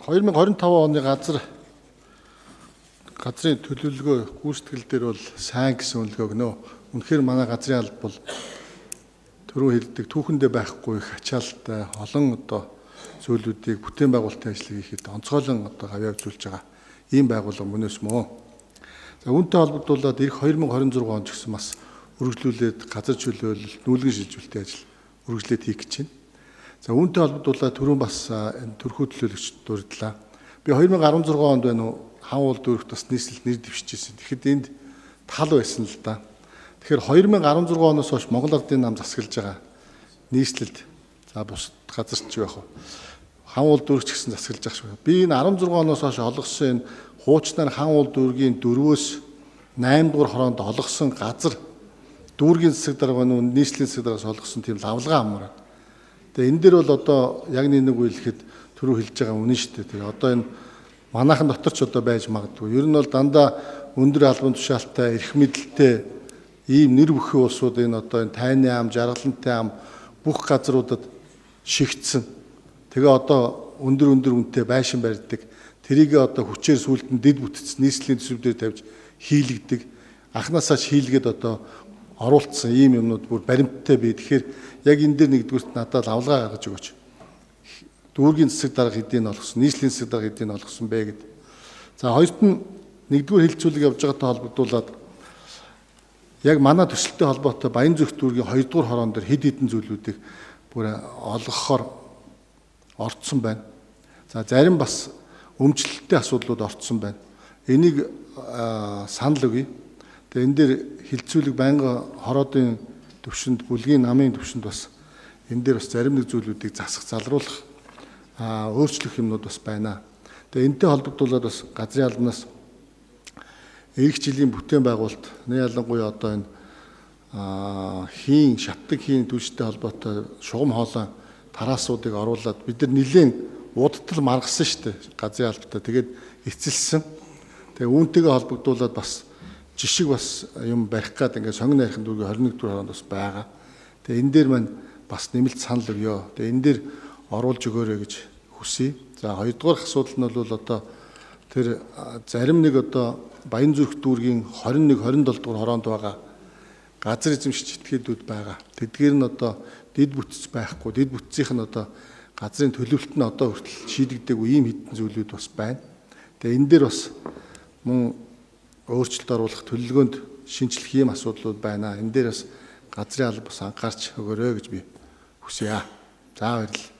2025 оны газрын төлөвлөгөө гүйцэтгэл дээр бол сайн гэсэн үнэлгээ өгнө. Үнэхээр манай газрын алба бол түрүү хэлдэг түүхэндээ байхгүй их ачаалттай олон зүйлүүдийг бүтээн байгуулалтын ажлыг хийхэд онцгойлон гавьяа үзүүлж байгаа ийм байгууллага мөнөөс мөө. За үүнтэй холбогдуулаад ирэх 2026 онд ч гэсэн бас үргэлжлүүлээд газар чөлөөлөлт, нүүлгэн шилжүүлэлтийн ажил үргэлжлээд хийх гэж байна. За үүнтэй холбогдуулаад түрүүн бас төрхөө төлөөлөгчд дурдлаа. Би 2016 онд байна уу хаан уул дүүрэгт бас нийслэл нэр дэвшижсэн. Тэгэхэд энд тал байсан л да. Тэгэхээр 2016 оноос хойш Монгол Ардын нам засаглаж байгаа нийслэлд за бус газар ч байх уу. Хаан уул дүүрэгч гэсэн засаглаж байгаа шүү. Би энэ 16 оноос хойш олгосон энэ хуучнаар хаан уул дүүргийн 4-өөс 8 дугаар хороонд олгосон газар дүүргийн засаг дарга нь нийслэлийн засаг даргаас олгосон тийм лавлгаа амраад. Тэгээ энэ дээр бол яг нэг үйлэхэд түрүү хэлж байгаа үнэн шүү дээ. Тэгээ энэ манайхан дотор ч байж магадгүй. Ер нь бол дандаа өндөр албан тушаалтай, эрх мэдэлтэй ийм нэр бүхий улсууд энэ тайны ам, жаргалантай ам бүх газруудад шигдсэн. Тэгээ өндөр үнэтэй байшин барьдаг. Тэрийг хүчээр сүлд нь дэд бүтц нийслэлийн төсөв дээр тавьж хийлэгдэг. Анхнаасаа ч хийлгээд оруулсан ийм юмнууд бүр баримттай бий. Тэгэхээр яг энэ дээр нэгдүгürt надад авалгаа гаргаж өгөөч. Дүүргийн засаг дарга хэдийн олгосон, нийслэлийн засаг дарга хэдийн олгосон бэ гэд. За хоёрт нь нэгдүгээр хэлцүүлэг явж байгаатай холбогдуулаад яг манай төсөлттэй холбоотой Баянзүрх дүүргийн 2 дугаар хороон дээр хэд хэдэн зүйлүүдийг бүр олгохоор орцсон байна. За зарим бас өмчлөлттэй асуудлууд орцсон байна. Энийг санал өгье. Тэгээ энэ дээр хэлцүүлэг байнга хороодын төвшөнд, бүлгийн намын төвшөнд бас энэ дээр бас зарим нэг зүйлүүдийг засах, залруулах өөрчлөх юмнууд бас байна. Тэгээ энэтэй холбогдуулаад бас газрын албанаас эх жилийн бүтээн байгуулалт ялангуяа энэ хийн шатдаг хийн түлштэй холбоотой шугам хоолой тараасуудыг оруулаад бид нар нэлээд удтал маргасан шүү дээ газрын албатай. Тэгээд эцэлсэн. Тэгээ үүнтэйгээ холбогдуулаад бас жишг бас юм барих гад ингээд сонгон найрхан дүүргийн 21 дугаар хоронд бас байгаа. Тэгээ энэ дээр маань бас нэмэлт санал өгье. Тэгээ энэ дээр оруулж өгөөрэй гэж хүсье. За хоёрдугаар асуудал нь бол тэр зарим нэг Баянзүрх дүүргийн 21, 27 дугаар хороонд байгаа газар эзэмшигч этгээдүүд байгаа. Тэдгээр нь дэд бүтц байхгүй. Дэд бүтцийнх нь газрын төлөвлөлт нь хүртэл шийдэгдээгүй ийм хэдэн зүйлүүд бас байна. Тэгээ энэ дээр бас мөн өөрчлөлт оруулах төлөвлөгөөнд шинжлэх ийм асуудлууд байна. Энэ дээр бас газрын алба бас анхаарч өгөөрэй гэж би хүсье. За баярлалаа.